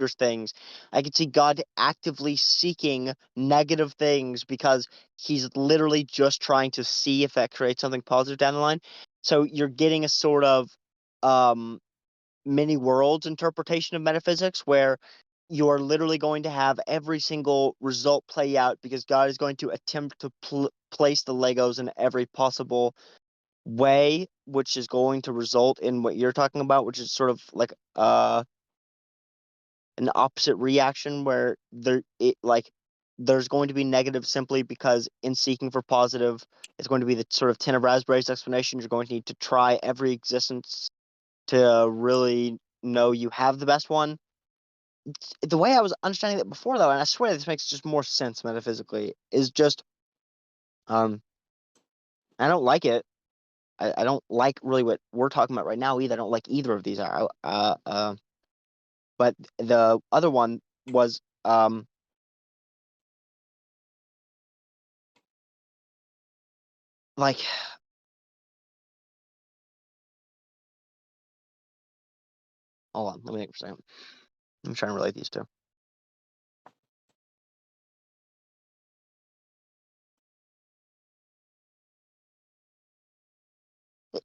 things. I could see God actively seeking negative things because he's literally just trying to see if that creates something positive down the line. So you're getting a sort of um, many worlds interpretation of metaphysics where you're literally going to have every single result play out because God is going to attempt to place the Legos in every possible way, which is going to result in what you're talking about, which is sort of like an opposite reaction where there's going to be negative simply because in seeking for positive, it's going to be the sort of 10 of raspberries explanation. You're going to need to try every existence to really know you have the best one. The way I was understanding it before, though, and I swear this makes just more sense metaphysically, is just um I don't like it. I don't like really what we're talking about right now either. I don't like either of these. But the other one was like hold on, let me think for a second. I'm trying to relate these two.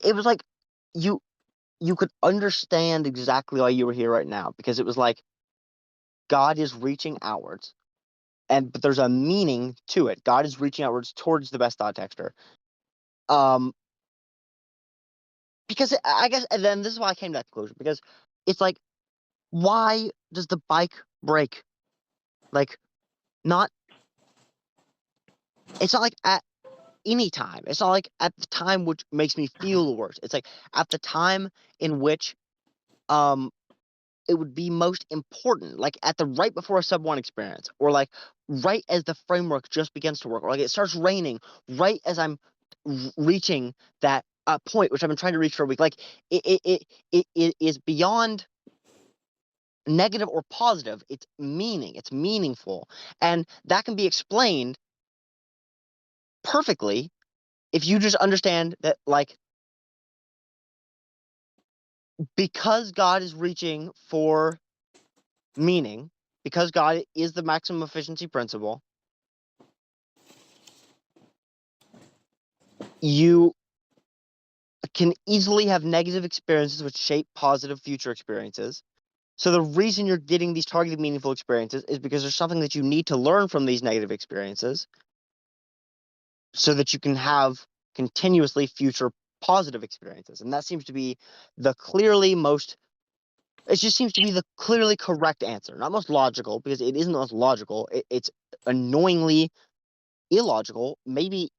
It was like you could understand exactly why you were here right now because it was like God is reaching outwards, but there's a meaning to it. God is reaching outwards towards the best thought texture. Um, because I guess, and then this is why I came to that conclusion because it's like, why does the bike break? Like, not. It's not like at any time. It's not like at the time which makes me feel the worst. It's like at the time in which um it would be most important, like at the right before a sub one experience, or like right as the framework just begins to work, or like it starts raining right as I'm reaching that point which I've been trying to reach for a week. Like it is beyond negative or positive. It's meaning. It's meaningful, and that can be explained perfectly if you just understand that, like, because God is reaching for meaning, because God is the maximum efficiency principle, you can easily have negative experiences which shape positive future experiences. So the reason you're getting these targeted meaningful experiences is because there's something that you need to learn from these negative experiences so that you can have continuously future positive experiences. And that seems to be the clearly most it just seems to be the clearly correct answer. Not most logical, because it isn't most logical. It's annoyingly illogical. Maybe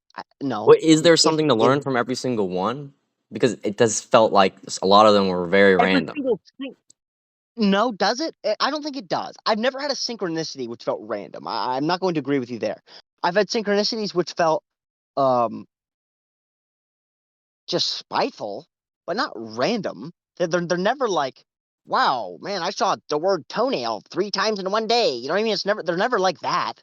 no. Wait, is there If something to if learn from every single one? Because it does felt like a lot of them were very every random. single thing, no, does it? I don't think it does. I've never had a synchronicity which felt random. I'm not going to agree with you there. I've had synchronicities which felt um just spiteful, but not random. They're never like, wow, man, I saw the word toenail 3 times in one day. You know what I mean? They're never like that.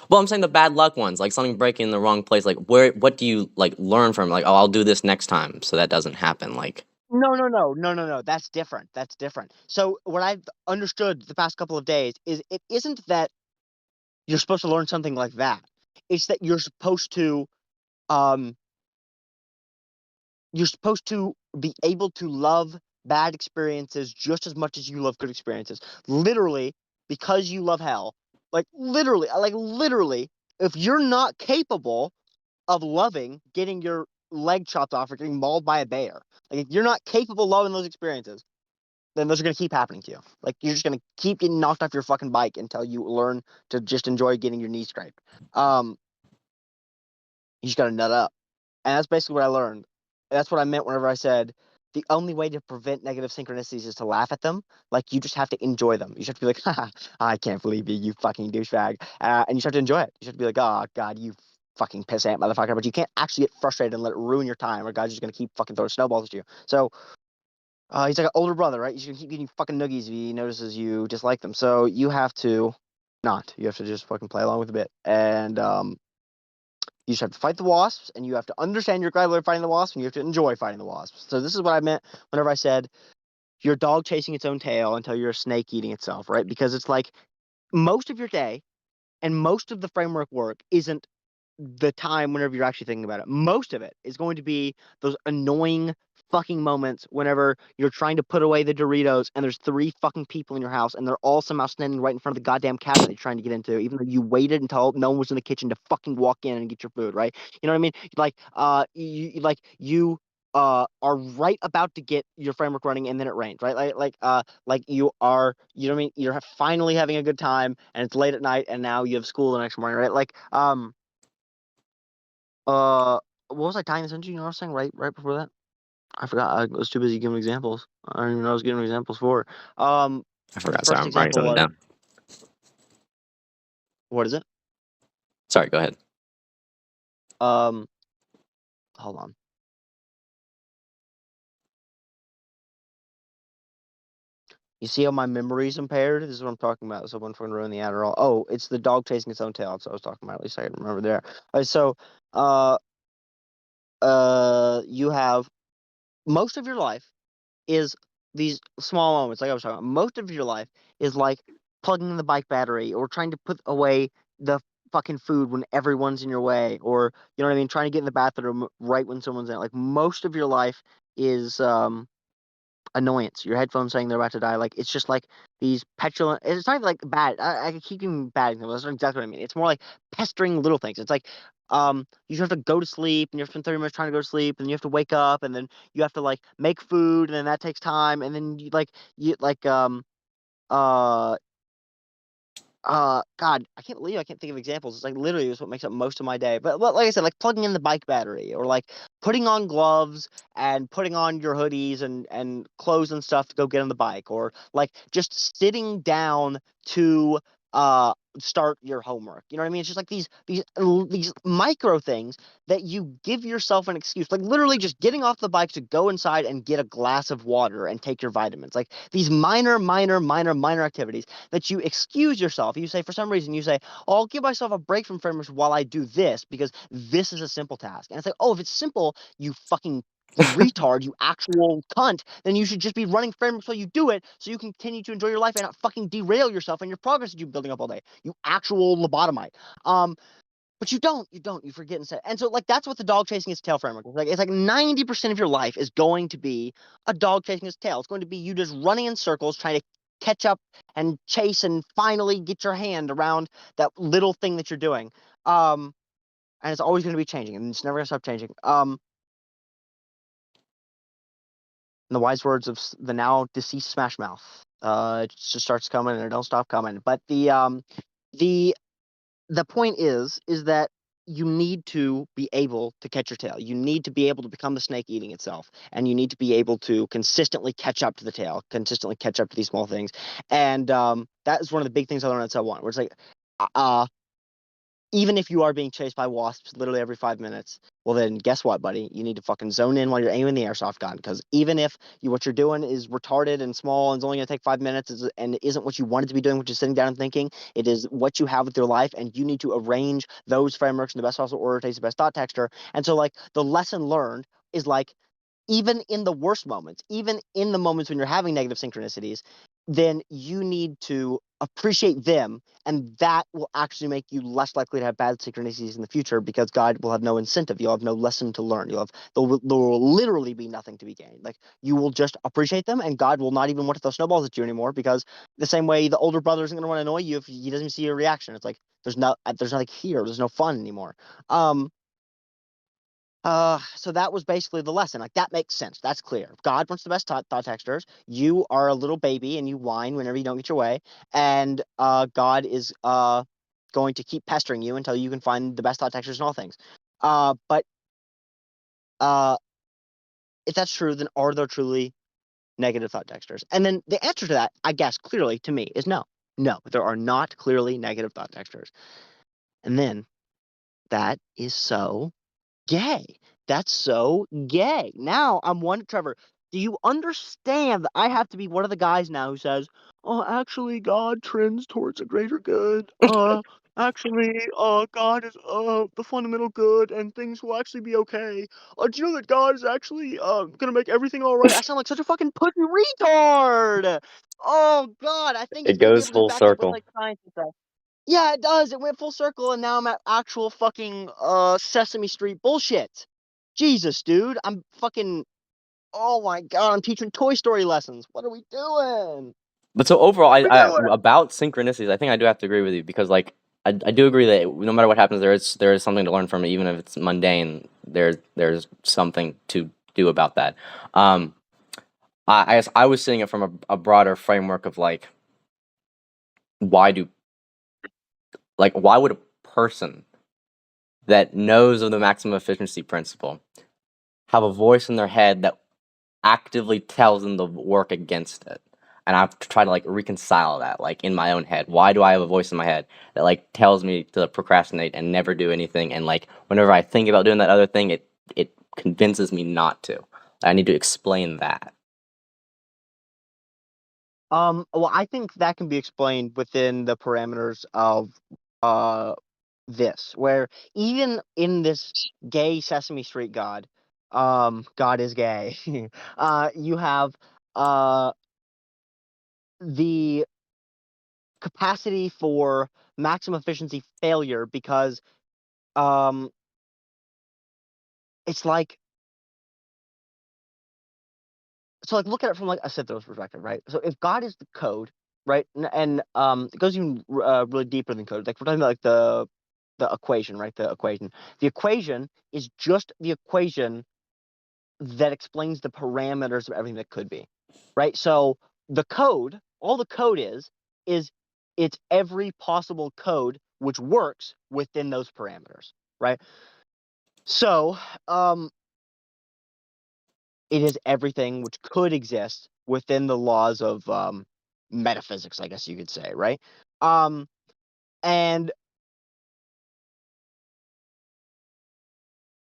Well, I'm saying the bad luck ones, like something breaking in the wrong place. Like, what do you like learn from? Like, oh, I'll do this next time, so that doesn't happen. Like, No. That's different. That's different. So what I've understood the past couple of days is it isn't that you're supposed to learn something like that. It's that um you're supposed to be able to love bad experiences just as much as you love good experiences. Literally, because you love hell. Like literally, if you're not capable of loving getting your leg chopped off or getting mauled by a bear, like if you're not capable of loving those experiences, then those are going to keep happening to you. Like you're just going to keep getting knocked off your fucking bike until you learn to just enjoy getting your knee scraped. You just got to nut up. And that's basically what I learned. That's what I meant whenever I said the only way to prevent negative synchronicities is to laugh at them. Like you just have to enjoy them. You just have to be like, haha, I can't believe you fucking douchebag. And you just have to enjoy it. You just have to be like, oh god, you fucking pissant motherfucker. But you can't actually get frustrated and let it ruin your time, or God's just gonna keep fucking throwing snowballs at you. So he's like an older brother, right? He's gonna keep getting fucking noogies if he notices you dislike them. So you have to not. You have to just fucking play along with the bit. And you just have to fight the wasps, and you have to understand your guideline fighting the wasps, and you have to enjoy fighting the wasps. So this is what I meant whenever I said your dog chasing its own tail until you're a snake eating itself, right? Because it's like most of your day and most of the framework work isn't the time whenever you're actually thinking about it. Most of it is going to be those annoying fucking moments whenever you're trying to put away the Doritos and there's three fucking people in your house and they're all somehow standing right in front of the goddamn cabinet you're trying to get into, even though you waited until no one was in the kitchen to fucking walk in and get your food, right? You know what I mean? Are right about to get your framework running and then it rains, right? Like you are, you know what I mean? You're finally having a good time and it's late at night and now you have school the next morning, right? What was I tying this into? You know what I was saying right before that? I forgot. I was too busy giving examples. I don't even know what I was giving examples for. I The forgot. Sorry, first I'm writing example something was down. what is it? Sorry, go ahead. Um, hold on. You see how my memory's impaired? This is what I'm talking about. So I'm fucking ruin the Adderall. Oh, it's the dog chasing its own tail. That's what I was talking about. At least I can remember there. All right, so, uh, you have most of your life is these small moments, like I was talking about. Most of your life is like plugging in the bike battery or trying to put away the fucking food when everyone's in your way, or you know what I mean, trying to get in the bathroom right when someone's in. Like most of your life is annoyance. Your headphones saying they're about to die. Like it's just like these petulant. It's not even like bad. I keep giving bad examples. That's not exactly what I mean. It's more like pestering little things. It's like you have to go to sleep and you have to spend 30 minutes trying to go to sleep and you have to wake up and then you have to like make food and then that takes time and then uh God, I can't believe I can't think of examples. It's like literally is what makes up most of my day. But like I said, like plugging in the bike battery or like putting on gloves and putting on your hoodies and clothes and stuff to go get on the bike or like just sitting down to start your homework. You know what I mean? It's just like these micro things that you give yourself an excuse. Like literally just getting off the bike to go inside and get a glass of water and take your vitamins. Like these minor activities that you excuse yourself. You say, for some reason, you say, oh, I'll give myself a break from frameworks while I do this because this is a simple task. And it's like, oh, if it's simple, you fucking retard, you actual cunt, then you should just be running frameworks while you do it so you can continue to enjoy your life and not fucking derail yourself and your progress that you're building up all day. You actual lobotomite. But you forget instead. And so like that's what the dog chasing its tail framework is. Like it's like 90% of your life is going to be a dog chasing its tail. It's going to be you just running in circles trying to catch up and chase and finally get your hand around that little thing that you're doing. And it's always going to be changing and it's never going to stop changing. In the wise words of the now deceased Smash Mouth, it just starts coming and it don't stop coming. But the the point is that you need to be able to catch your tail. You need to be able to become the snake eating itself, and you need to be able to consistently catch up to the tail, consistently catch up to these small things. And that is one of the big things I learned at Cell One, where it's like, uh, even if you are being chased by wasps literally every 5 minutes, well then guess what, buddy? You need to fucking zone in while you're aiming the airsoft gun, because even if what you're doing is retarded and small and it's only going to take 5 minutes and it isn't what you wanted to be doing, which is sitting down and thinking, it is what you have with your life, and you need to arrange those frameworks in the best possible order, takes the best thought texture. And so like the lesson learned is like even in the worst moments, even in the moments when you're having negative synchronicities, then you need to appreciate them, and that will actually make you less likely to have bad synchronicities in the future because God will have no incentive. You'll have no lesson to learn. There will literally be nothing to be gained. Like you will just appreciate them, and God will not even want to throw snowballs at you anymore because the same way the older brother isn't going to want to annoy you if he doesn't see your reaction. It's like there's nothing here. There's no fun anymore. So that was basically the lesson. Like that makes sense. That's clear. God wants the best thought textures. You are a little baby and you whine whenever you don't get your way, and God is going to keep pestering you until you can find the best thought textures in all things. But uh, if that's true, then are there truly negative thought textures? And then the answer to that, I guess, clearly to me, is no. No, there are not clearly negative thought textures. And then that is so gay. That's so gay. Now I'm one, Trevor. Do you understand that I have to be one of the guys now who says, "Oh, actually, God trends towards a greater good." actually, God is the fundamental good, and things will actually be okay. Do you know that God is actually gonna make everything all right? I sound like such a fucking pussy retard. Oh God, I think It he's gonna be goes able to full back it up with circle. like science and stuff. Yeah, it does. It went full circle, and now I'm at actual fucking Sesame Street bullshit. Jesus, dude, I'm fucking. Oh my God, I'm teaching Toy Story lessons. What are we doing? But so overall, What are we doing? about synchronicities, I think I do have to agree with you because like I do agree that no matter what happens, there is something to learn from it, even if it's mundane. There's something to do about that. Um, I guess I was seeing it from a broader framework of like why do why would a person that knows of the maximum efficiency principle have a voice in their head that actively tells them to work against it. And I have to try to like reconcile that like in my own head. Why do I have a voice in my head that like tells me to procrastinate and never do anything? And like whenever I think about doing that other thing, it convinces me not to. I need to explain that. Well, I think that can be explained within the parameters of uh this, where even in this gay Sesame Street God, God is gay. You have uh the capacity for maximum efficiency failure because um it's like so like look at it from like a Sithos perspective, right? So if God is the code, right, and it goes even really deeper than code. Like we're talking about like the equation, right? The equation. The equation is just the equation that explains the parameters of everything that could be, right? So the code, all the code is it's every possible code which works within those parameters, right? So it is everything which could exist within the laws of metaphysics, I guess you could say, right? Um, and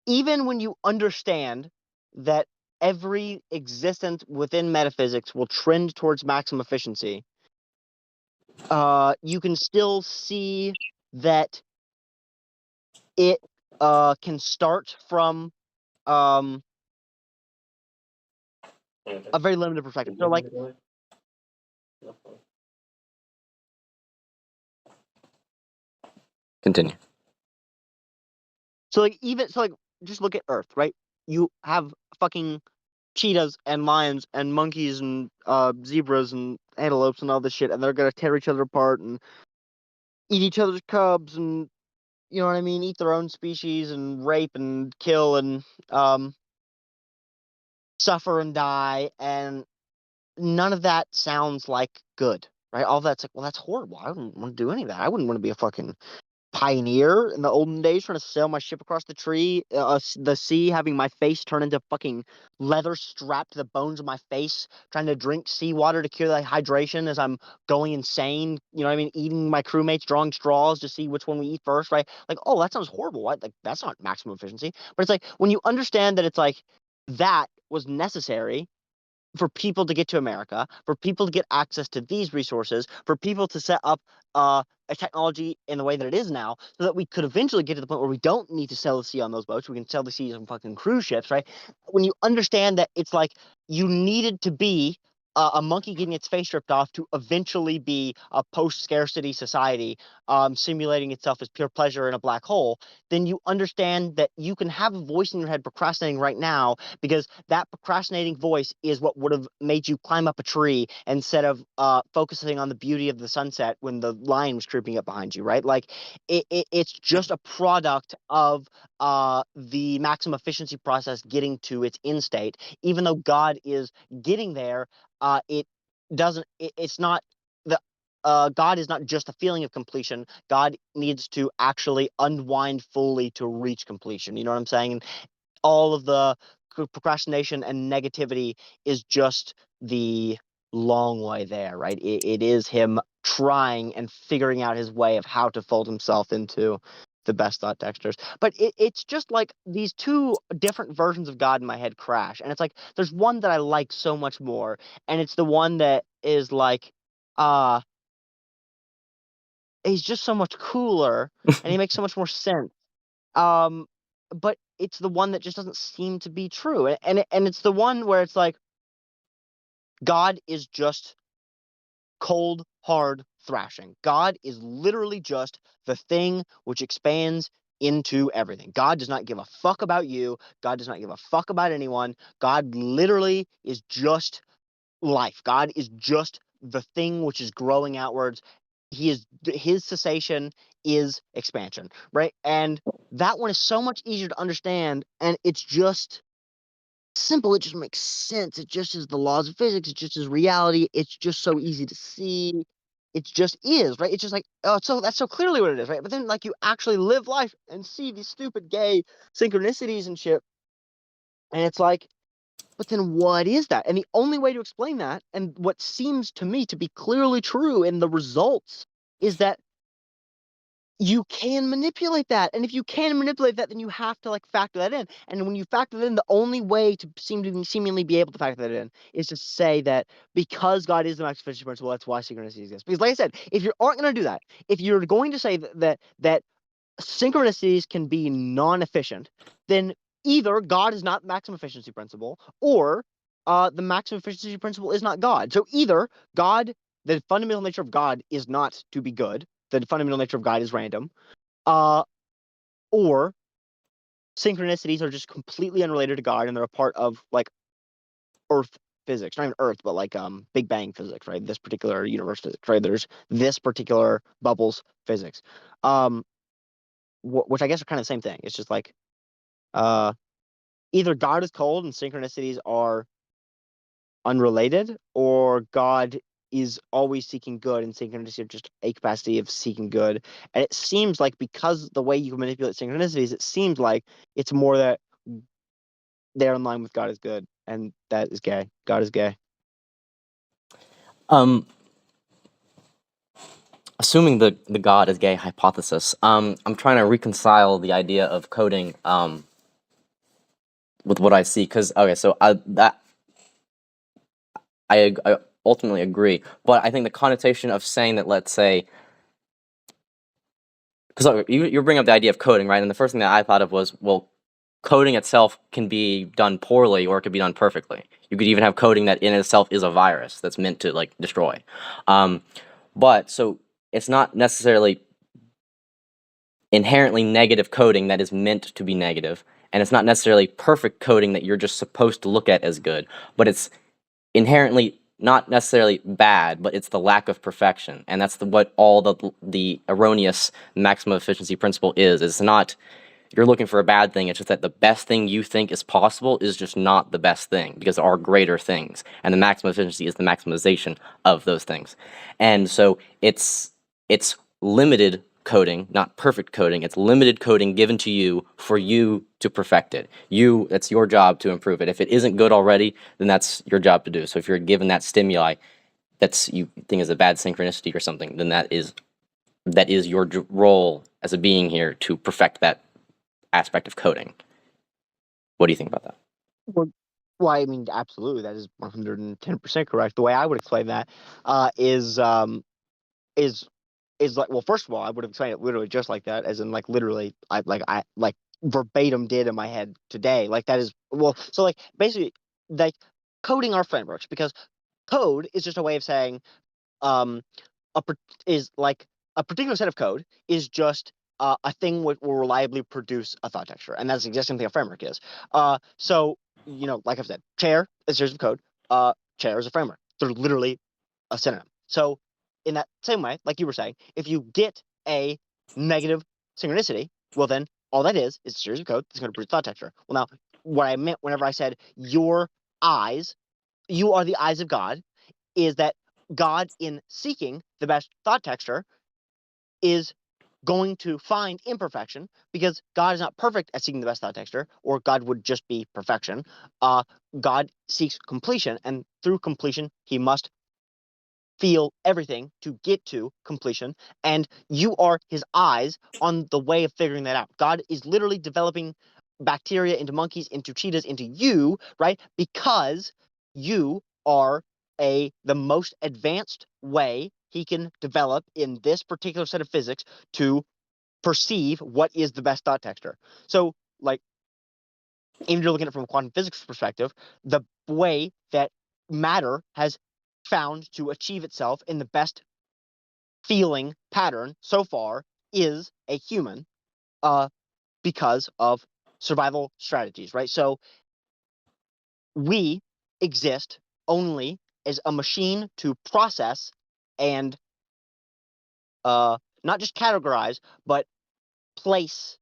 even when you understand that every existence within metaphysics will trend towards maximum efficiency, you can still see that it can start from um, a very limited perspective. So, like, Continue. just look at Earth, right? You have fucking cheetahs and lions and monkeys and zebras and antelopes and all this shit, and they're gonna tear each other apart and eat each other's cubs and you know what I mean, eat their own species and rape and kill and um, suffer and die, and none of that sounds like good, right? All that's like, well, that's horrible. I wouldn't want to do any of that. I wouldn't want to be a fucking pioneer in the olden days trying to sail my ship across the sea, having my face turn into fucking leather strapped to the bones of my face, trying to drink seawater to cure the hydration as I'm going insane. You know what I mean? Eating my crewmates, drawing straws to see which one we eat first, right? Like, oh, that sounds horrible. What? Like, that's not maximum efficiency. But it's like when you understand that it's like that was necessary for people to get to America, for people to get access to these resources, for people to set up a technology in the way that it is now, so that we could eventually get to the point where we don't need to sail the sea on those boats. We can sail the seas on fucking cruise ships, right? When you understand that it's like you needed to be a monkey getting its face ripped off to eventually be a post-scarcity society simulating itself as pure pleasure in a black hole, then you understand that you can have a voice in your head procrastinating right now because that procrastinating voice is what would have made you climb up a tree instead of focusing on the beauty of the sunset when the lion was creeping up behind you, right? Like it's just a product of the maximum efficiency process getting to its end state. Even though God is getting there, it doesn't. It's not the. God is not just a feeling of completion. God needs to actually unwind fully to reach completion. You know what I'm saying? All of the procrastination and negativity is just the long way there, right? It is him trying and figuring out his way of how to fold himself into the best thought textures. But it's just like these two different versions of God in my head crash. And it's like there's one that I like so much more. And it's the one that is like, uh, he's just so much cooler, and he makes so much more sense. But it's the one that just doesn't seem to be true, and it's the one where it's like God is just cold, hard thrashing. God is literally just the thing which expands into everything. God does not give a fuck about you. God does not give a fuck about anyone. God literally is just life. God is just the thing which is growing outwards. His cessation is expansion, right? And that one is so much easier to understand, and it's just simple. It just makes sense. It just is the laws of physics. It just is reality. It's just so easy to see. It just is, right? It's just like, oh, so that's so clearly what it is, right? But then, like, you actually live life and see these stupid gay synchronicities and shit, and it's like, but then what is that? And the only way to explain that, and what seems to me to be clearly true in the results, is that you can manipulate that. And if you can manipulate that, then you have to like factor that in. And when you factor that in, the only way to seemingly be able to factor that in is to say that because God is the max efficiency principle, that's why synchronicity exists. Because like I said, if you aren't going to do that, if you're going to say that synchronicities can be non-efficient, then either God is not the maximum efficiency principle, or the maximum efficiency principle is not God. So either God, the fundamental nature of God is not to be good, the fundamental nature of God is random, uh, or synchronicities are just completely unrelated to God and they're a part of like Earth physics, not even Earth, but like Big Bang physics, right? This particular universe physics, right? There's this particular bubbles physics, um, which I guess are kind of the same thing. It's just like uh, either God is cold and synchronicities are unrelated, or God is always seeking good and synchronicities are just a capacity of seeking good. And it seems like because the way you can manipulate synchronicities, it seems like it's more that they're in line with God is good, and that is gay. God is gay. Um, assuming the God is gay hypothesis, I'm trying to reconcile the idea of coding with what I see, because okay, so I ultimately agree, but I think the connotation of saying that, let's say, because you're bringing up the idea of coding, right? And the first thing that I thought of was, well, coding itself can be done poorly or it could be done perfectly. You could even have coding that in itself is a virus that's meant to like destroy. Um, but so it's not necessarily inherently negative coding that is meant to be negative, and it's not necessarily perfect coding that you're just supposed to look at as good, but it's inherently not necessarily bad, but it's the lack of perfection, and that's what all the erroneous maximum efficiency principle is. It's not you're looking for a bad thing. It's just that the best thing you think is possible is just not the best thing, because there are greater things, and the maximum efficiency is the maximization of those things. And so it's limited coding, not perfect coding. It's limited coding given to you for you to perfect it. It's your job to improve it. If it isn't good already, then that's your job to do. So if you're given that stimuli that's you think is a bad synchronicity or something, then that is your role as a being here to perfect that aspect of coding. What do you think about that? Well, well, I mean, absolutely, that is 110% correct. The way I would explain that uh, is um, is like, well, first of all, I would have explained it literally just like that, as in like literally, I verbatim did in my head today. Like that is well, so like basically, like coding our frameworks, because code is just a way of saying um a is like a particular set of code is just a thing which will reliably produce a thought texture, and that's the exact same thing a framework is. So like I've said, chair is a series of code. Chair is a framework. They're literally a synonym. So in that same way, like you were saying, if you get a negative synchronicity, well then all that is a series of code that's going to produce thought texture. Well, now what I meant whenever I said your eyes, you are the eyes of God, is that God, in seeking the best thought texture, is going to find imperfection, because God is not perfect at seeking the best thought texture, or God would just be perfection. Uh, God seeks completion, and through completion, he must feel everything to get to completion, and you are his eyes on the way of figuring that out. God is literally developing bacteria into monkeys, into cheetahs, into you, right? Because you are the most advanced way he can develop in this particular set of physics to perceive what is the best dot texture. So, like, even if you're looking at it from a quantum physics perspective, the way that matter has found to achieve itself in the best feeling pattern so far is a human, because of survival strategies, right? So we exist only as a machine to process and not just categorize, but place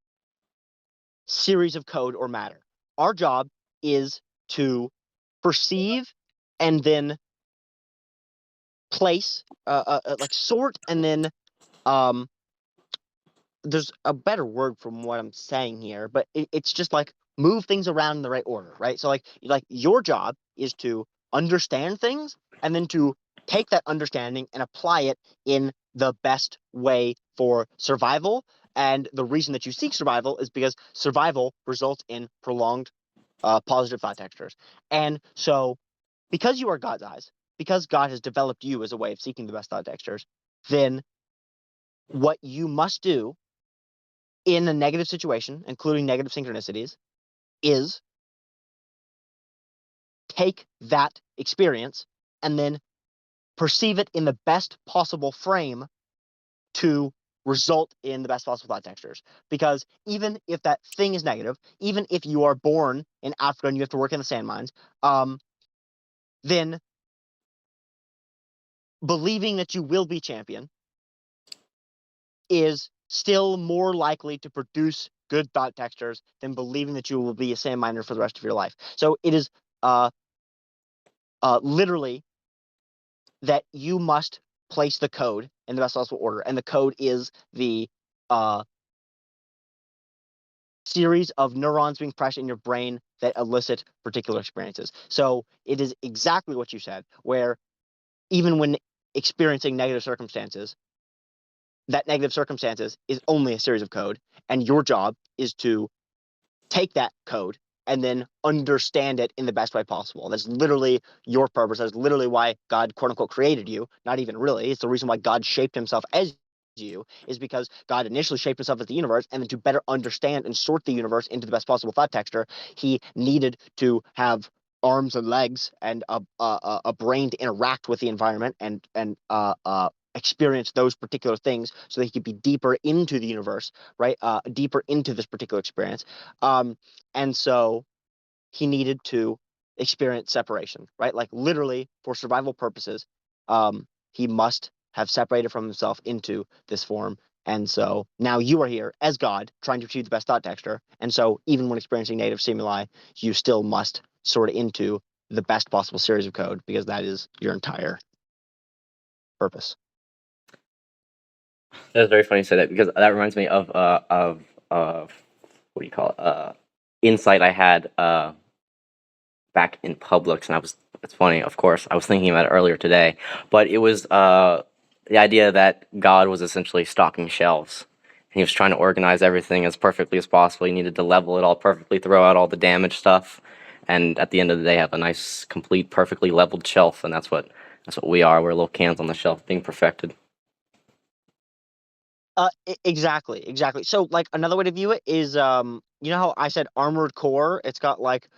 series of code or matter. Our job is to perceive and then place, like sort, and then um, there's a better word from what I'm saying here, but it's just like move things around in the right order, right? So like your job is to understand things and then to take that understanding and apply it in the best way for survival. And the reason that you seek survival is because survival results in prolonged positive thought textures. And so because you are God's eyes, because God has developed you as a way of seeking the best thought textures, then what you must do in a negative situation, including negative synchronicities, is take that experience and then perceive it in the best possible frame to result in the best possible thought textures. Because even if that thing is negative, even if you are born in Africa and you have to work in the sand mines, then believing that you will be champion is still more likely to produce good thought textures than believing that you will be a sand miner for the rest of your life. So it is literally that you must place the code in the best possible order, and the code is the uh, series of neurons being pressed in your brain that elicit particular experiences. So it is exactly what you said, where even when experiencing negative circumstances, that negative circumstances is only a series of code, and your job is to take that code and then understand it in the best way possible. That's literally your purpose. That's literally why God, quote unquote, created you. Not even really. It's the reason why God shaped himself as you, is because God initially shaped himself as the universe, and then to better understand and sort the universe into the best possible thought texture, he needed to have arms and legs and a brain to interact with the environment and experience those particular things so that he could be deeper into the universe, right? Deeper into this particular experience. Um, and so he needed to experience separation, right? Like literally for survival purposes, he must have separated from himself into this form. And so now you are here as God trying to achieve the best thought texture. And so even when experiencing native stimuli, you still must sort into the best possible series of code because that is your entire purpose. That's very funny you say that because that reminds me of what do you call it? Insight I had back in Publix, and it's funny, of course, I was thinking about it earlier today, but it was the idea that God was essentially stocking shelves. He was trying to organize everything as perfectly as possible. He needed to level it all perfectly, throw out all the damaged stuff, and at the end of the day, have a nice, complete, perfectly leveled shelf. And that's what we are. We're little cans on the shelf being perfected. Exactly. So like another way to view it is you know how I said armored core? It's got like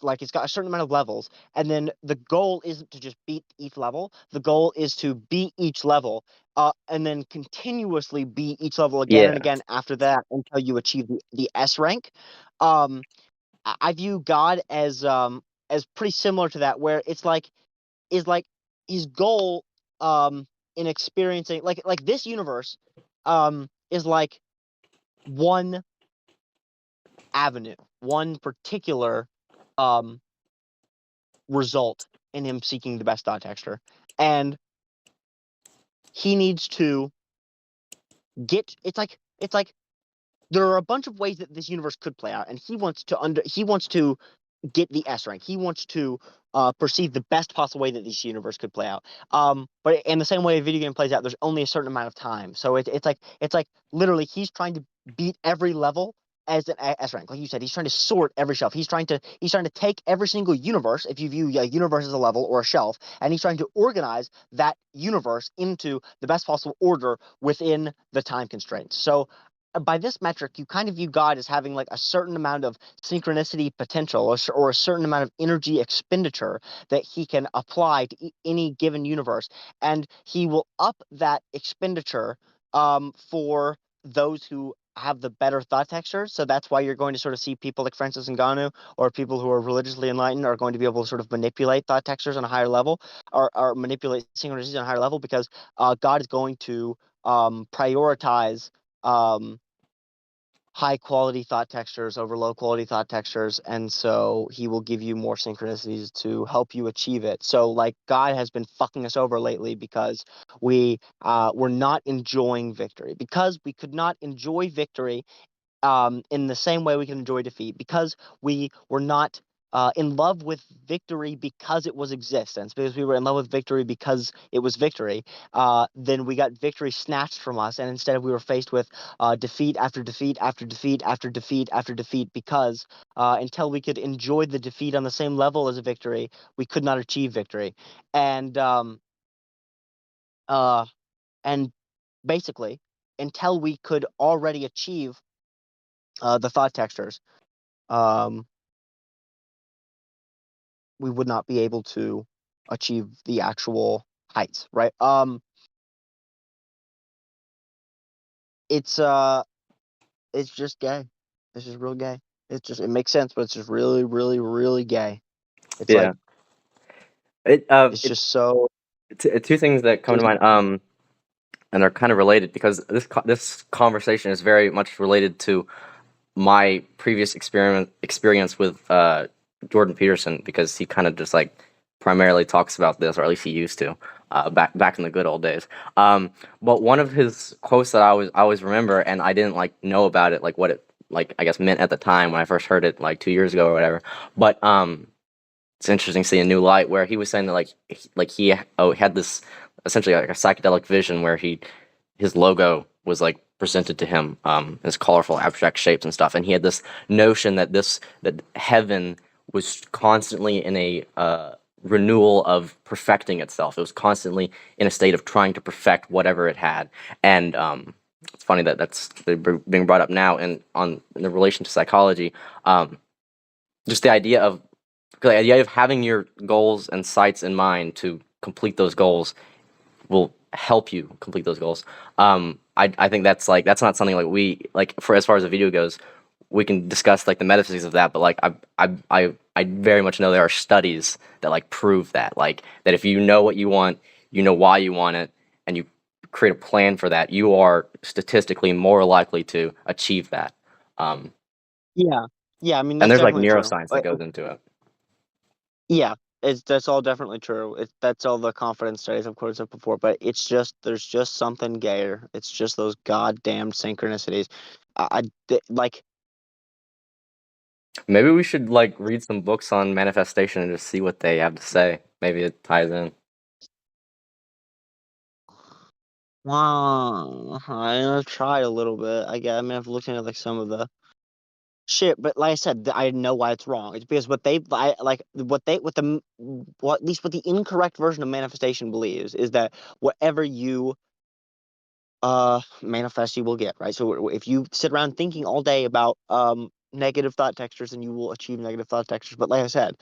like it's got a certain amount of levels, and then the goal isn't to just beat each level. The goal is to beat each level, and then continuously beat each level again and Yeah. again after that until you achieve the S rank. Um, I view God as pretty similar to that, where it's like is like his goal in experiencing like this universe is like one avenue, one particular um result in him seeking the best dot texture. And he needs to get it's like there are a bunch of ways that this universe could play out, and he wants to get the S rank. He wants to perceive the best possible way that this universe could play out. But in the same way a video game plays out, there's only a certain amount of time. So it's like literally he's trying to beat every level as an S rank. Like you said, he's trying to sort every shelf. He's trying to take every single universe, if you view a universe as a level or a shelf, and he's trying to organize that universe into the best possible order within the time constraints. So by this metric, you kind of view God as having like a certain amount of synchronicity potential, or a certain amount of energy expenditure that he can apply to any given universe, and he will up that expenditure for those who have the better thought textures. So that's why you're going to sort of see people like Francis Ngannou, or people who are religiously enlightened, are going to be able to sort of manipulate thought textures on a higher level, or manipulate synchronicities on a higher level, because God is going to prioritize um, high quality thought textures over low quality thought textures, and so he will give you more synchronicities to help you achieve it. So like God has been fucking us over lately, because we're not enjoying victory, because we could not enjoy victory in the same way we can enjoy defeat, because we were not in love with victory because it was existence, because we were in love with victory because it was victory. Then we got victory snatched from us, and instead we were faced with defeat after defeat after defeat after defeat after defeat, because until we could enjoy the defeat on the same level as a victory, we could not achieve victory. And uh, and basically, until we could already achieve the thought textures, um, we would not be able to achieve the actual heights, right? It's it's just gay. It's just real gay. It makes sense, but it's just really, really, really gay. It's like Yeah. It it's it just so two things that come to there's mind. And they're kind of related because this conversation is very much related to my previous experience with Jordan Peterson, because he kind of just like primarily talks about this, or at least he used to, back in the good old days. But one of his quotes that I always remember, and I didn't like know about it, like what it like I guess meant at the time when I first heard it like 2 years ago or whatever. But it's interesting to see a new light where he was saying that like he had this essentially like a psychedelic vision where his logo was like presented to him as colorful abstract shapes and stuff, and he had this notion that heaven was constantly in a renewal of perfecting itself. It was constantly in a state of trying to perfect whatever it had. And it's funny that that's being brought up now in the relation to psychology. Just the idea of having your goals and sights in mind to complete those goals will help you complete those goals. I think that's not something like we like for as far as the video goes. We can discuss like the metaphysics of that, but like I very much know there are studies that like prove that that if you know what you want, you know why you want it, and you create a plan for that, you are statistically more likely to achieve that. Um, yeah, yeah. I mean, and that's there's like definitely true. neuroscience that goes into it. Yeah, that's all definitely true. That's all the confidence studies I've quoted before. But it's just there's just something gayer. It's just those goddamn synchronicities. Like Maybe we should like read some books on manifestation and just see what they have to say. Maybe it ties in. wow. I've tried a little bit. I mean, I've looked into like some of the shit, but like I said, I know why it's wrong. It's because what at least what the incorrect version of manifestation believes is that whatever you manifest, you will get, right? So if you sit around thinking all day about negative thought textures, then you will achieve negative thought textures. But like I said,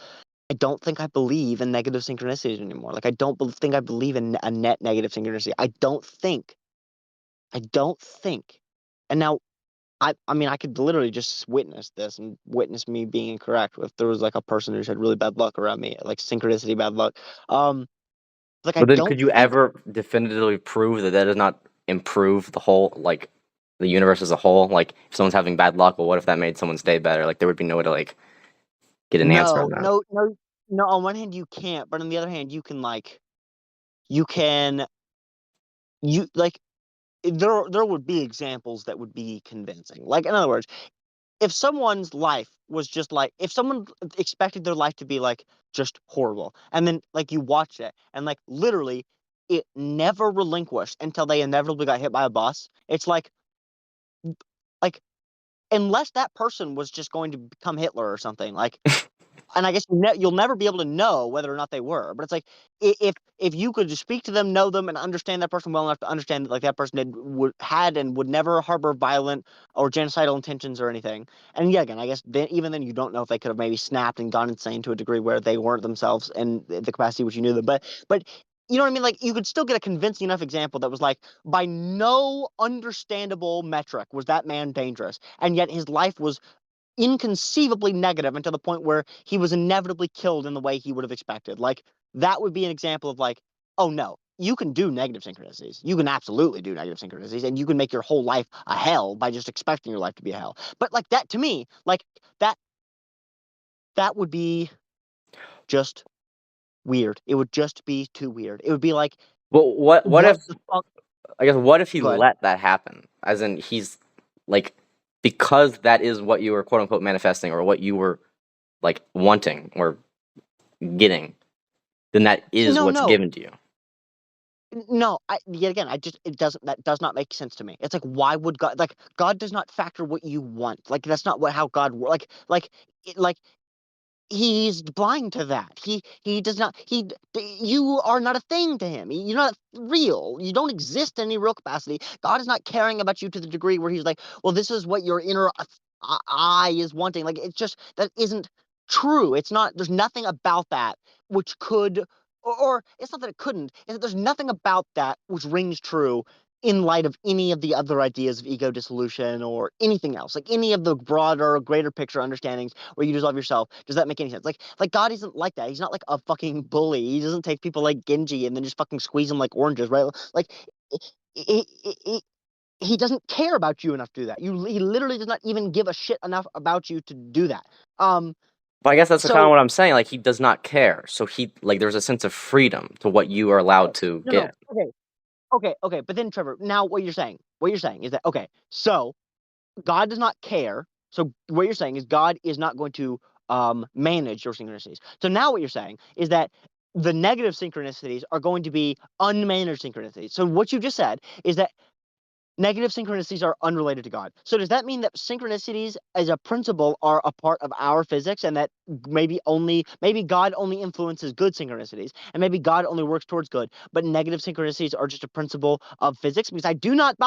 I don't think I believe in negative synchronicities anymore. Like I don't think I believe in a net negative synchronicity. I don't think. And now I mean, I could literally just witness this and witness me being incorrect if there was like a person who just had really bad luck around me, like synchronicity bad luck. Um, like I But then don't could you think ever definitively prove that that does not improve the whole like the universe as a whole? Like if someone's having bad luck, well what if that made someone's day better? Like there would be no way to like get an answer on no, that. no, no, no. On one hand, you can't, but on the other hand, you can, you like there would be examples that would be convincing. Like in other words, if someone's life was just like if someone expected their life to be like just horrible, and then like you watch it and like literally it never relinquished until they inevitably got hit by a bus, it's like unless that person was just going to become Hitler or something, like, and I guess you'll never be able to know whether or not they were. But it's like if you could just speak to them, know them, and understand that person well enough to understand that like that person had and would never harbor violent or genocidal intentions or anything. And yeah, again, I guess even then you don't know if they could have maybe snapped and gone insane to a degree where they weren't themselves in the capacity which you knew them. But you know what I mean? Like you could still get a convincing enough example that was like by no understandable metric was that man dangerous, and yet his life was inconceivably negative until the point where he was inevitably killed in the way he would have expected. Like that would be an example of like, oh no, you can do negative synchronicities. You can absolutely do negative synchronicities, and you can make your whole life a hell by just expecting your life to be a hell. But like that to me, like that would be just weird. It would just be too weird. It would be like, Well, what what if the fuck? I guess what if he Go ahead. let that happen? As in, he's like, because that is what you were quote unquote manifesting, or what you were like wanting or getting, then that is No, what's no, given to you. no. Yet again, I just it doesn't that does not make sense to me. It's like why would God like God does not factor what you want. Like that's not what how God like he's blind to that. He does not you are not a thing to him. You're not real. You don't exist in any real capacity. God is not caring about you to the degree where he's like, well, this is what your inner eye is wanting. Like it's just that isn't true. It's not. There's nothing about that which could, or it's not that it couldn't. It's that there's nothing about that which rings true in light of any of the other ideas of ego dissolution or anything else, like any of the broader, greater picture understandings where you just love yourself. Does that make any sense? Like God isn't like that. He's not like a fucking bully. He doesn't take people like Genji and then just fucking squeeze them like oranges, right? Like he doesn't care about you enough to do that. He literally does not even give a shit enough about you to do that. Um, But I guess that's kind of so what I'm saying. Like, he does not care. So he like there's a sense of freedom to what you are allowed to no, get. okay. But then Trevor, now what you're saying is that okay, so God does not care. So what you're saying is God is not going to manage your synchronicities. So now what you're saying is that the negative synchronicities are going to be unmanaged synchronicities. So what you just said is that negative synchronicities are unrelated to God. So does that mean that synchronicities as a principle are a part of our physics and that maybe God only influences good synchronicities and maybe God only works towards good, but negative synchronicities are just a principle of physics? Because I do not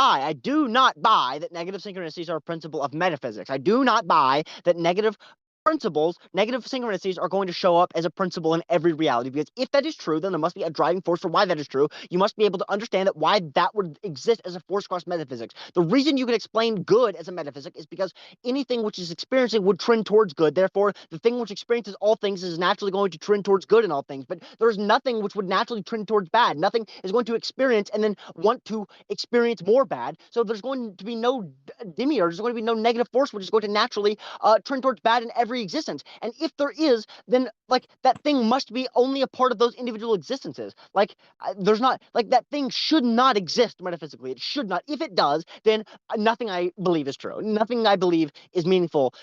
buy that negative synchronicities are a principle of metaphysics. I do not buy that negative synchronicities are going to show up as a principle in every reality. Because if that is true, then there must be a driving force for why that is true. You must be able to understand that why that would exist as a force across metaphysics. The reason you can explain good as a metaphysic is because anything which is experiencing would trend towards good. Therefore, the thing which experiences all things is naturally going to trend towards good in all things. But there's nothing which would naturally trend towards bad. Nothing is going to experience and then want to experience more bad. So there's going to be no demiurge. There's going to be no negative force which is going to naturally trend towards bad in every existence. And if there is, then like that thing must be only a part of those individual existences. Like there's not like that thing should not exist metaphysically. It should not. If it does, then nothing I believe is true. Nothing I believe is meaningful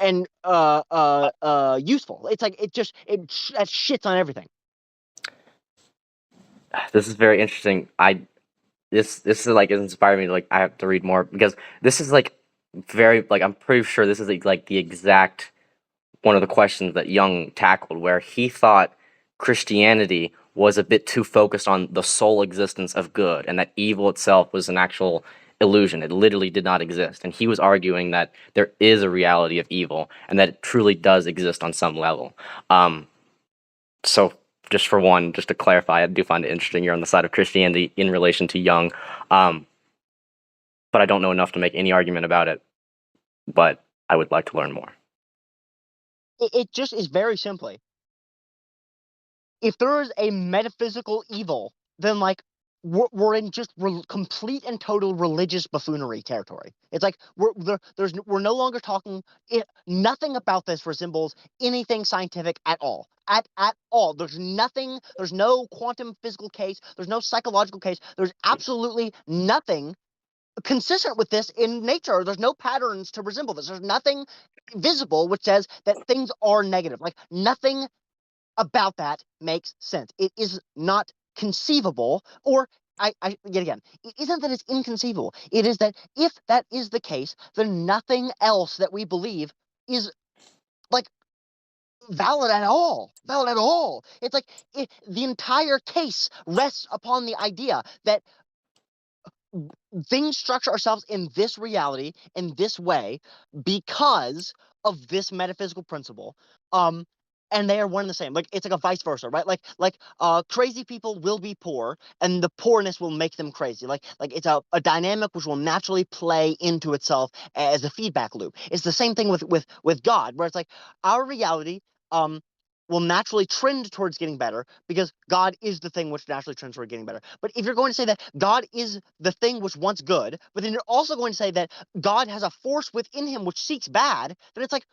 and useful. It's like that shits on everything. This is very interesting. This is like it inspired me to like I have to read more because this is like very like I'm pretty sure this is like the exact one of the questions that Jung tackled, where he thought Christianity was a bit too focused on the sole existence of good and that evil itself was an actual illusion. It literally did not exist. And he was arguing that there is a reality of evil and that it truly does exist on some level. So, just for one, just to clarify, I do find it interesting you're on the side of Christianity in relation to Jung, um, but I don't know enough to make any argument about it. But I would like to learn more. It just is very simply, if there is a metaphysical evil, then like we're in just complete and total religious buffoonery territory. It's like we're no longer talking. Nothing about this resembles anything scientific at all. At all. There's nothing. There's no quantum physical case. There's no psychological case. There's absolutely nothing consistent with this in nature. There's no patterns to resemble this. There's nothing visible which says that things are negative. Like nothing about that makes sense. It is not conceivable, or yet again, it isn't that it's inconceivable. It is that if that is the case, then nothing else that we believe is like valid at all. Valid at all. It's like the entire case rests upon the idea that things structure ourselves in this reality in this way because of this metaphysical principle. And they are one and the same. Like it's like a vice versa, right? Crazy people will be poor, and the poorness will make them crazy. Like it's a dynamic which will naturally play into itself as a feedback loop. It's the same thing with God, where it's like our reality um will naturally trend towards getting better because God is the thing which naturally trends toward getting better. But if you're going to say that God is the thing which wants good, but then you're also going to say that God has a force within him which seeks bad, then it's like,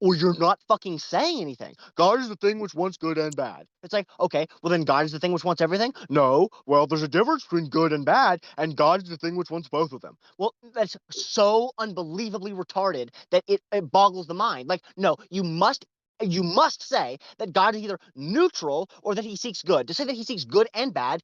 or you're not fucking saying anything. God is the thing which wants good and bad. It's like, okay, well then God is the thing which wants everything? No. Well, there's a difference between good and bad, and God is the thing which wants both of them. Well, that's so unbelievably retarded that it boggles the mind. Like, no, you must say that God is either neutral or that he seeks good. To say that he seeks good and bad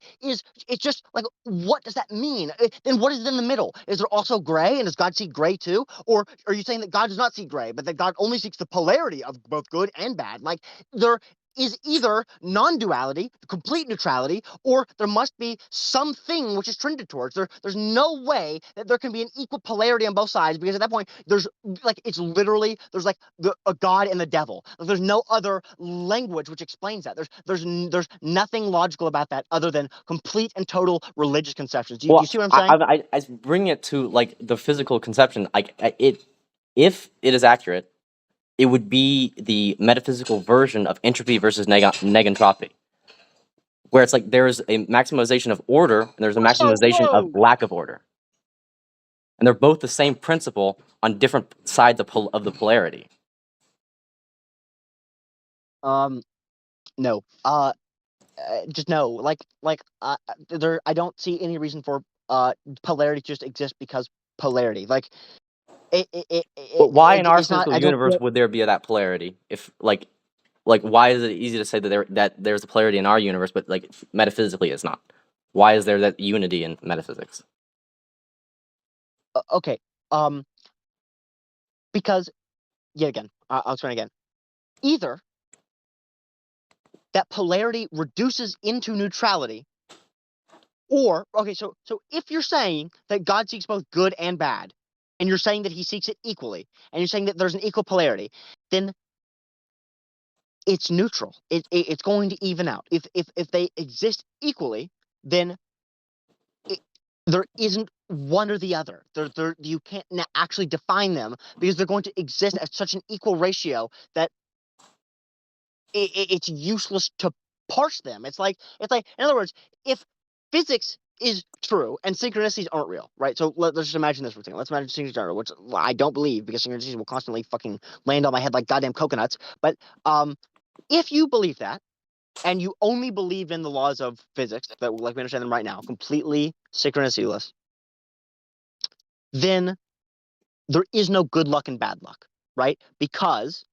it's just like, what does that mean? Then what is in the middle? Is there also gray, and does God see gray too? Or are you saying that God does not see gray, but that God only seeks the polarity of both good and bad? Like there is either non-duality, complete neutrality, or there must be something which is trended towards. There's no way that there can be an equal polarity on both sides, because at that point there's like it's literally there's like a God and the devil. Like, there's no other language which explains that. There's nothing logical about that other than complete and total religious conceptions. Do you Well, see what I'm saying? I bring it to like the physical conception. If it is accurate, it would be the metaphysical version of entropy versus negentropy, where it's like there is a maximization of order and there's a Whoa, maximization of whoa. lack of order, and they're both the same principle on different sides of the polarity. No. Just no. There. I don't see any reason for polarity to just exist because polarity. Like But why in our it's not. physical I don't. universe would there be that polarity? If like why is it easy to say that there's a polarity in our universe, but like metaphysically it's not? Why is there that unity in metaphysics? Okay. Um. Because yet again, I'll explain again. Either that polarity reduces into neutrality, or okay. So if you're saying that God seeks both good and bad, and you're saying that he seeks it equally, and you're saying that there's an equal polarity, then it's neutral. It's going to even out. If they exist equally, then it, there isn't one or the other. You can't actually define them because they're going to exist at such an equal ratio that it's useless to parse them. It's like in other words, if physics is true and synchronicities aren't real, right? So let's just imagine this for a second. Let's imagine synchronicities aren't real, which I don't believe because synchronicities will constantly fucking land on my head like goddamn coconuts. But if you believe that, and you only believe in the laws of physics that like we understand them right now, completely synchronicityless, then there is no good luck and bad luck, right? Because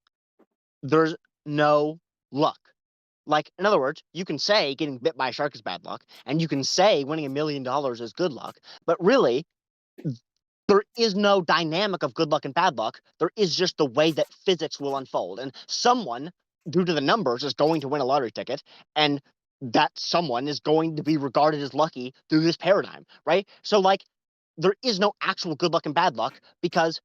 there's no luck. Like, in other words, you can say getting bit by a shark is bad luck, and you can say winning $1 million is good luck, but really, there is no dynamic of good luck and bad luck. There is just the way that physics will unfold. And someone, due to the numbers, is going to win a lottery ticket, and that someone is going to be regarded as lucky through this paradigm, right? So, like, there is no actual good luck and bad luck because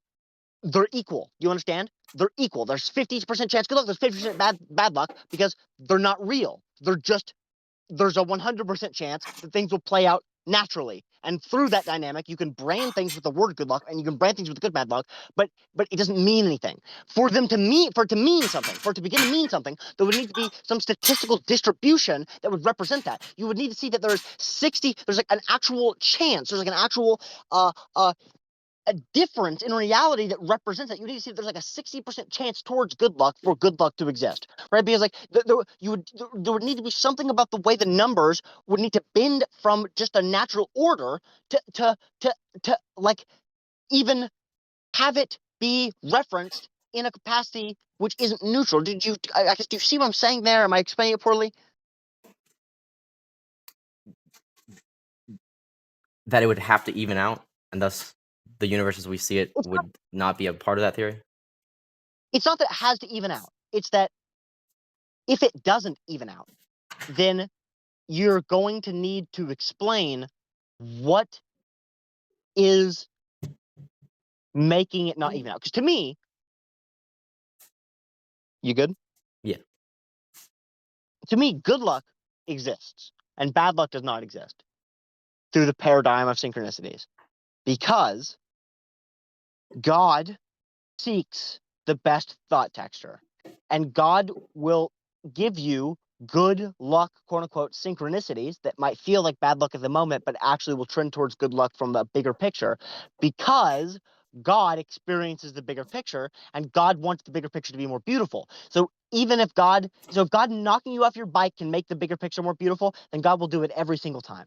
they're equal. Do you understand? They're equal. There's 50% chance good luck, there's 50% bad luck because they're not real. There's a 100% chance that things will play out naturally. And through that dynamic, you can brand things with the word good luck and you can brand things with good bad luck, but it doesn't mean anything. For it to mean something, for it to begin to mean something, there would need to be some statistical distribution that would represent that. You would need to see that there's like an actual chance, there's like an actual a difference in reality that represents that. You need to see if there's like a 60% chance towards good luck for good luck to exist, right? Because like there would need to be something about the way the numbers would need to bend from just a natural order to like even have it be referenced in a capacity which isn't neutral. I guess, do you see what I'm saying there? Am I explaining it poorly? that it would have to even out, and thus the universe as we see it would not be a part of that theory? It's not that it has to even out. It's that if it doesn't even out, then you're going to need to explain what is making it not even out. Because to me, you good? Yeah. To me, good luck exists and bad luck does not exist through the paradigm of synchronicities because God seeks the best thought texture and God will give you good luck, quote unquote, synchronicities that might feel like bad luck at the moment, but actually will trend towards good luck from the bigger picture because God experiences the bigger picture and God wants the bigger picture to be more beautiful. So even if God knocking you off your bike can make the bigger picture more beautiful, then God will do it every single time.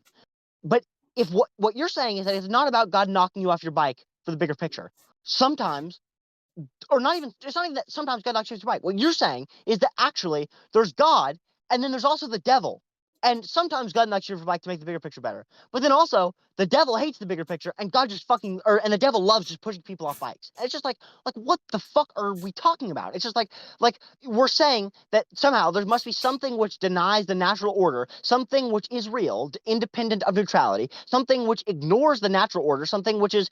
But if what you're saying is that it's not about God knocking you off your bike for the bigger picture. Sometimes or not even it's not even that sometimes God knocks you off your bike. What you're saying is that actually there's God and then there's also the devil. And sometimes God knocks you off your bike to make the bigger picture better. But then also the devil hates the bigger picture and God just and the devil loves just pushing people off bikes. And it's just like what the fuck are we talking about? It's just like we're saying that somehow there must be something which denies the natural order, something which is real, independent of neutrality, something which ignores the natural order, something which is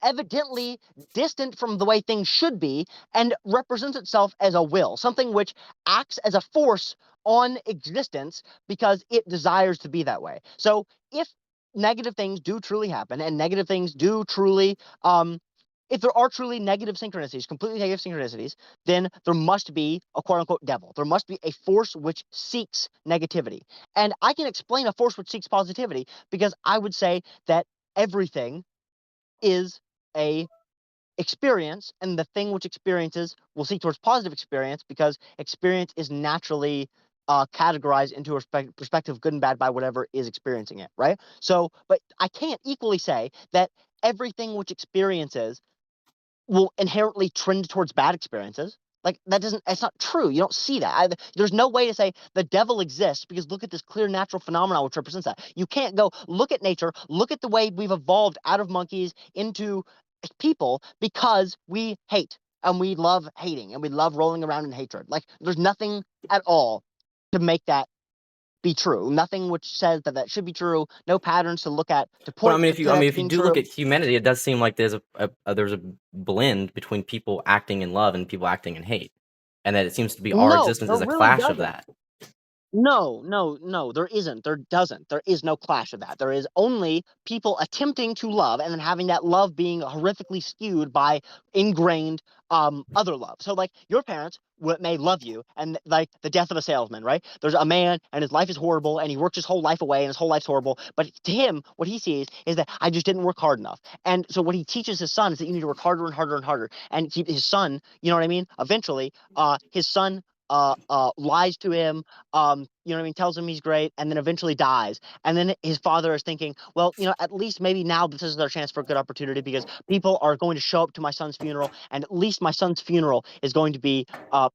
evidently distant from the way things should be and represents itself as a will, something which acts as a force on existence because it desires to be that way. So if negative things do truly happen and negative things do truly if there are truly negative synchronicities, completely negative synchronicities, then there must be a quote unquote devil. There must be a force which seeks negativity. And I can explain a force which seeks positivity because I would say that everything is a experience, and the thing which experiences will seek towards positive experience because experience is naturally categorized into a perspective of good and bad by whatever is experiencing it, right? So, but I can't equally say that everything which experiences will inherently trend towards bad experiences. Like that's not true. You don't see that. There's no way to say the devil exists because look at this clear natural phenomenon which represents that. You can't go look at nature, look at the way we've evolved out of monkeys into people because we hate and we love hating and we love rolling around in hatred. Like there's nothing at all to make that be true. Nothing which says that should be true. No patterns to look at to But I point mean, to that if you being do look true. at humanity, it does seem like there's a blend between people acting in love and people acting in hate, and that it seems to be our No, existence there is a really clash of doesn't. that. No, there isn't. There doesn't. There is no clash of that. There is only people attempting to love and then having that love being horrifically skewed by ingrained other love. So like your parents may love you and like the death of a salesman, right? There's a man and his life is horrible and he works his whole life away and his whole life's horrible. But to him, what he sees is that I just didn't work hard enough. And so what he teaches his son is that you need to work harder and harder and harder. And his son, you know what I mean? Eventually, his son lies to him, you know what I mean, tells him he's great, and then eventually dies. And then his father is thinking, well, you know, at least maybe now this is their chance for a good opportunity because people are going to show up to my son's funeral, and at least my son's funeral is going to be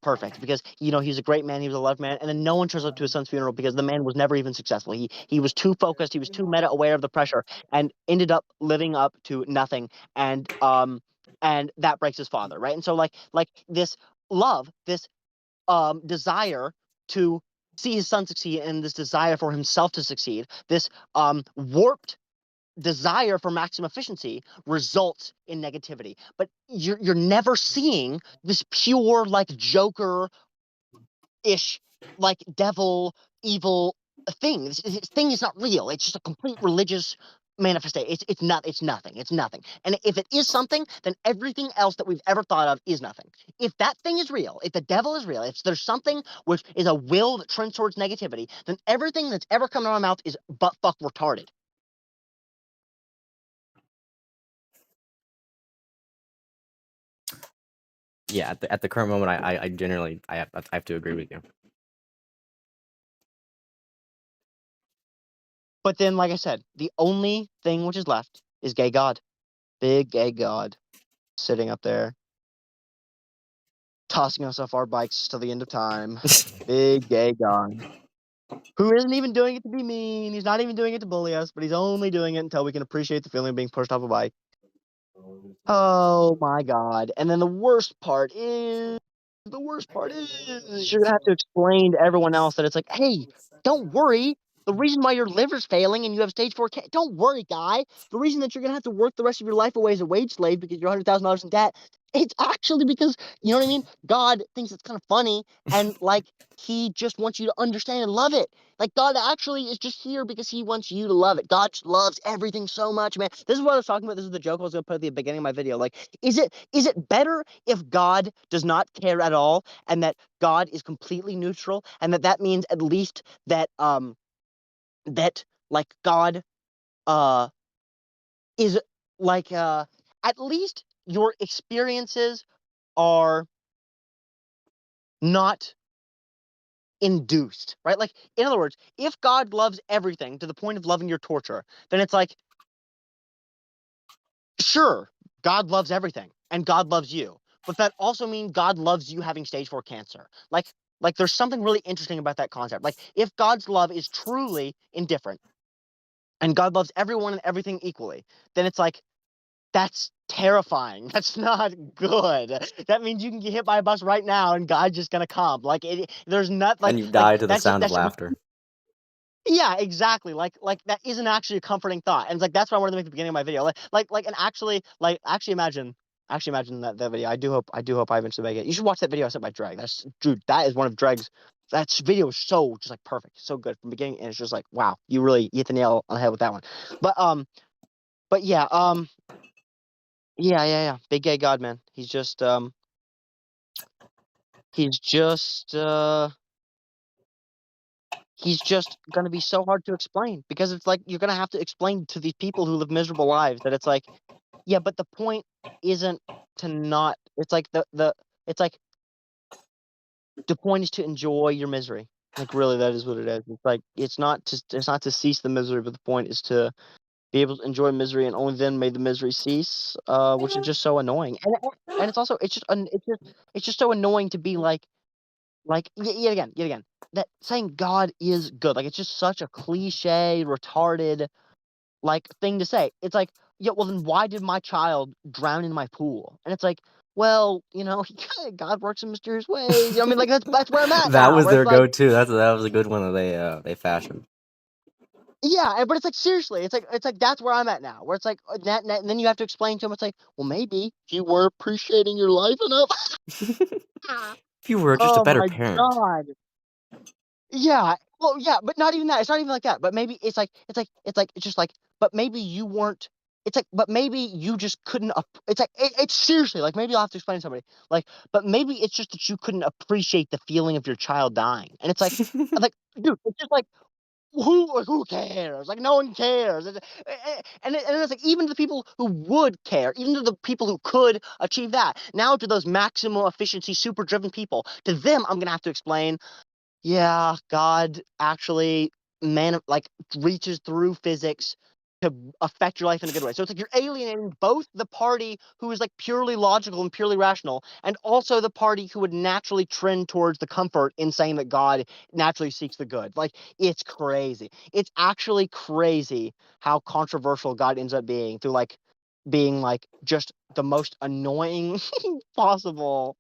perfect because you know he's a great man, he was a loved man, and then no one shows up to his son's funeral because the man was never even successful. He was too focused, he was too meta aware of the pressure, and ended up living up to nothing. And that breaks his father, right? And so like this love, this desire to see his son succeed and this desire for himself to succeed, this warped desire for maximum efficiency results in negativity. But you're never seeing this pure like Joker ish like devil evil thing. This thing is not real. It's just a complete religious manifestation. It's nothing. It's nothing. And if it is something, then everything else that we've ever thought of is nothing. If that thing is real, if the devil is real, if there's something which is a will that trends towards negativity, then everything that's ever come out of my mouth is but fuck retarded. Yeah, at the current moment, I generally I have to agree with you. But then, like I said, the only thing which is left is gay God. Big gay God sitting up there, tossing us off our bikes till the end of time. Big gay God. who isn't even doing it to be mean. He's not even doing it to bully us, but he's only doing it until we can appreciate the feeling of being pushed off a bike. Oh my god. And then the worst part is you're gonna have to explain to everyone else that it's like, hey, don't worry. The reason why your liver's failing and you have stage 4 cancer, don't worry, guy. The reason that you're gonna have to work the rest of your life away as a wage slave because you're $100,000 in debt, it's actually because, you know what I mean? God thinks it's kind of funny and like he just wants you to understand and love it. Like God actually is just here because he wants you to love it. God just loves everything so much, man. This is what I was talking about. This is the joke I was gonna put at the beginning of my video. Like, is it better if God does not care at all and that God is completely neutral and that means at least that like God uh is like at least your experiences are not induced, right? Like in other words, if God loves everything to the point of loving your torture, then it's like sure, God loves everything and God loves you. But that also means God loves you having stage 4 cancer. Like there's something really interesting about that concept. Like if God's love is truly indifferent and God loves everyone and everything equally, then it's like that's terrifying. That's not good. That means you can get hit by a bus right now and God's just gonna come. Like there's not And you die to the sound of that's just laughter. yeah, exactly. Like that isn't actually a comforting thought. And it's like that's what I wanted to make at the beginning of my video. And actually imagine that video. I do hope I eventually make it. You should watch that video I sent by Dreg. That's dude, that is one of Dreg's that video is so just like perfect. So good from beginning and it's just like wow, you really hit the nail on the head with that one. But yeah, yeah. Big gay god man. He's just he's just gonna be so hard to explain because it's like you're gonna have to explain to these people who live miserable lives that it's like, yeah, but the point isn't to not. It's like it's like the point is to enjoy your misery. Like really, that is what it is. It's like it's not to cease the misery, but the point is to be able to enjoy misery, and only then may the misery cease. Which is just so annoying, and it's also it's just so annoying to be like yet again, that saying God is good, like, it's just such a cliche, retarded, like, thing to say. It's like, "Yeah, well, then why did my child drown in my pool?" And it's like, "Well, God works in mysterious ways." You know what I mean? Like, that's where I'm at That now, was where it's their like go-to. That was a good one that they fashioned. yeah, but it's like, seriously, it's like that's where I'm at now, where it's like, that and then you have to explain to him, it's like, "Well, maybe you weren't appreciating your life enough." If you were just a Oh better my parent. god. Yeah. Well, yeah, but not even that. It's not even like that. But maybe it's just like, but maybe you weren't. It's like, but maybe you just couldn't. It's like, it's seriously like maybe I'll have to explain to somebody. Like, but maybe it's just that you couldn't appreciate the feeling of your child dying. And it's like, dude, it's just like, who cares? Like, no one cares. And it's like, even to the people who would care, even to the people who could achieve that, now to those maximum efficiency, super driven people, to them, I'm gonna have to explain. Yeah, God actually like reaches through physics to affect your life in a good way. So it's like you're alienating both the party who is like purely logical and purely rational, and also the party who would naturally trend towards the comfort in saying that God naturally seeks the good. Like it's crazy. It's actually crazy how controversial God ends up being through like being like just the most annoying possible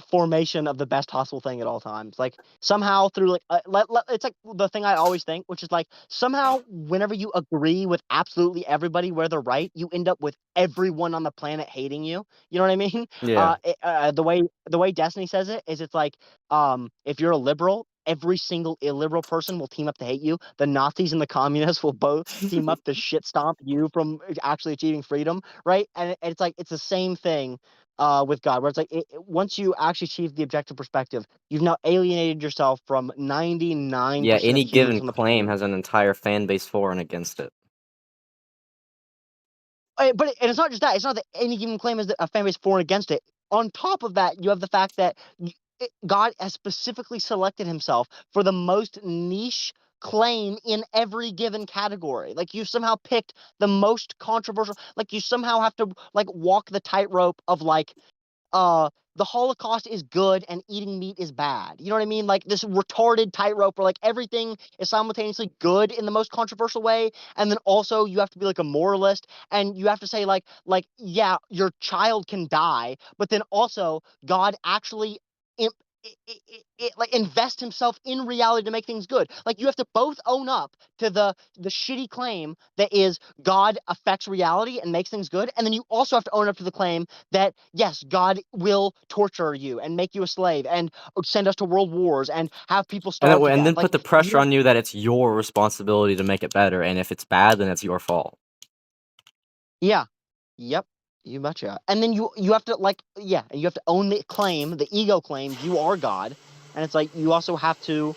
formation of the best possible thing at all times. Like somehow through like it's like the thing I always think, which is like somehow whenever you agree with absolutely everybody where they're right, you end up with everyone on the planet hating you. You know what I mean? Yeah. The way Destiny says it is it's like if you're a liberal. Every single illiberal person will team up to hate you. The Nazis and the communists will both team up to shit stomp you from actually achieving freedom, right? And it's like it's the same thing with God, where it's like once you actually achieve the objective perspective, you've now alienated yourself from Yeah, 99% of any humans given on the claim planet. has an entire fan base for and against it. And it's not just that. It's not that any given claim is a fan base for and against it. On top of that, you have the fact that God has specifically selected himself for the most niche claim in every given category. Like you somehow picked the most controversial. Like you somehow have to like walk the tightrope of like the Holocaust is good and eating meat is bad. You know what I mean? Like this retarded tightrope where like everything is simultaneously good in the most controversial way, and then also you have to be like a moralist, and you have to say like yeah, your child can die, but then also God actually im- like invest himself in reality to make things good. Like you have to both own up to the shitty claim that is God affects reality and makes things good, and then you also have to own up to the claim that yes, God will torture you and make you a slave and send us to world wars and have people starve to And death. then put Like the pressure on you that it's your responsibility to make it better, and if it's bad, then it's your fault. yeah, yep, you betcha. And then you have to like yeah, and you have to own the claim, the ego claim, you are God, and it's like you also have to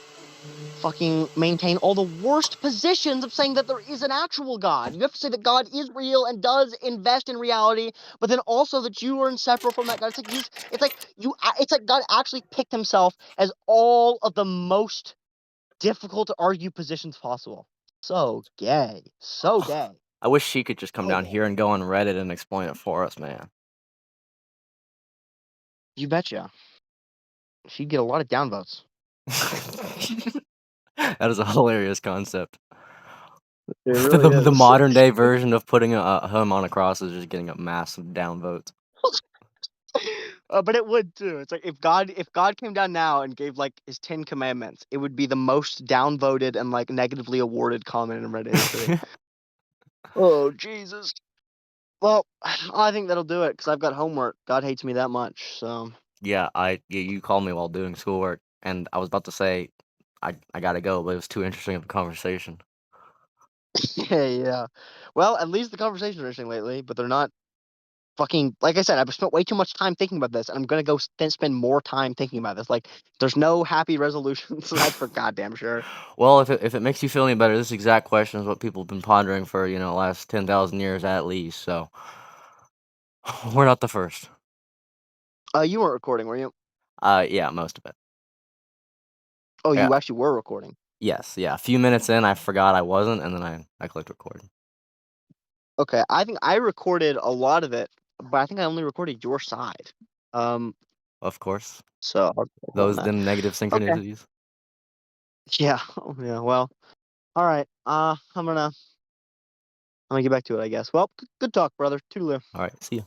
fucking maintain all the worst positions of saying that there is an actual God. You have to say that God is real and does invest in reality, but then also that you are inseparable from that God. It's like it's like God actually picked himself as all of the most difficult to argue positions possible. So gay. So gay. I wish she could just come So down gay. here and go on Reddit and explain it for us, man. You betcha. She'd get a lot of downvotes. That is a hilarious concept. It The, really the, the is. modern day version of putting a him on a cross is just getting a massive downvote. But it would too. It's like if God came down now and gave like his 10 Commandments, it would be the most downvoted and like negatively awarded comment in Reddit history. Oh Jesus. Well, I think that'll do it because I've got homework. God hates me that much. So Yeah, you called me while doing schoolwork, and I was about to say I gotta go, but it was too interesting of a conversation. yeah, yeah. Well, at least the conversations are interesting lately, but they're not fucking like I said. I've spent way too much time thinking about this, and I'm gonna go spend more time thinking about this. Like, there's no happy resolution, so that's for goddamn sure. Well, if it makes you feel any better, this exact question is what people have been pondering for last 10,000 years at least. So we're not the first. You weren't recording, were you? Yeah, most of it. Oh, Yeah, you actually were recording. yes, yeah. A few minutes in, I forgot I wasn't, and then I clicked record. Okay, I think I recorded a lot of it, but I think I only recorded your side. Um, Of course, so I'll check on those that. them negative Okay. synchronicities. Yeah. Oh, yeah. Well. All right. I'm gonna get back to it, I guess. Well, good talk, brother. Toodaloo. All right, see ya.